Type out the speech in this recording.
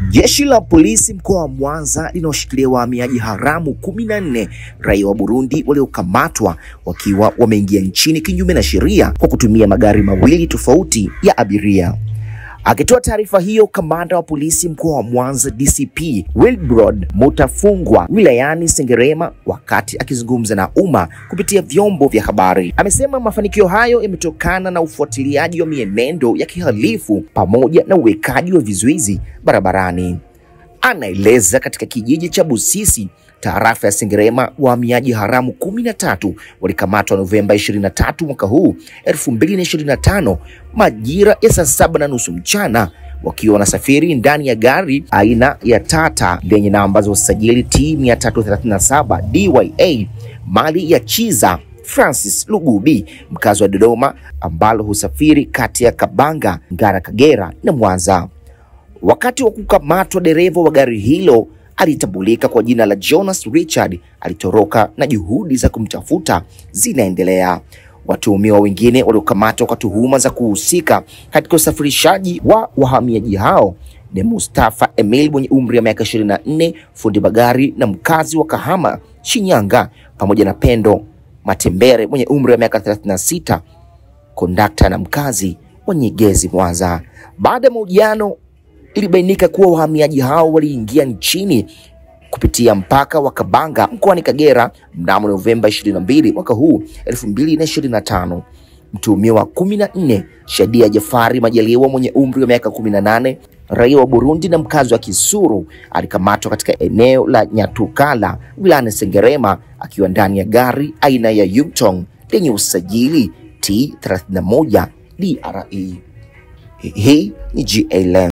Jeshi la polisi mkoa wa Mwanza linaoshikilia wahamiaji haramu 14 raia wa Burundi waliokamatwa wakiwa wameingia nchini kinyume na sheria kwa kutumia magari mawili tofauti ya abiria. Akitoa taarifa hiyo, kamanda wa polisi mkoa wa Mwanza DCP Wilbrod Mutafungwa wilayani Sengerema, wakati akizungumza na umma kupitia vyombo vya habari, amesema mafanikio hayo yametokana na ufuatiliaji wa mienendo ya kihalifu pamoja na uwekaji wa vizuizi barabarani. Anaeleza katika kijiji cha Busisi, tarafa ya Sengerema, wahamiaji haramu 13 walikamatwa Novemba 23 mwaka huu 2025 majira ya saa 7:30 mchana wakiwa wanasafiri ndani ya gari aina ya Tata lenye namba za usajili T337 DYA mali ya Chiza Francis Lugubi, mkazi wa Dodoma, ambalo husafiri kati ya Kabanga, Ngara, Kagera na Mwanza. Wakati wa kukamatwa, dereva wa gari hilo alitambulika kwa jina la Jonas Richard alitoroka na juhudi za kumtafuta zinaendelea. Watuhumiwa wengine waliokamatwa kwa tuhuma za kuhusika katika usafirishaji wa wahamiaji hao ni Mustafa Emil mwenye umri wa miaka 24, fundi magari na mkazi wa Kahama, Shinyanga, pamoja na Pendo Matembere mwenye umri wa miaka 36, kondakta na mkazi wa Nyegezi, Mwanza. Baada ya mahojiano, ilibainika kuwa wahamiaji hao waliingia nchini kupitia mpaka wa Kabanga mkoani Kagera mnamo Novemba 22 mwaka huu 2025. Mtuhumiwa 14, Shadia Jafari Majaliwa mwenye umri wa miaka 18, raia wa Burundi na mkazi wa Kisuru, alikamatwa katika eneo la Nyatukala wilayani Sengerema akiwa ndani ya gari aina ya Yutong lenye usajili T31 DRE. Hii ni GLM.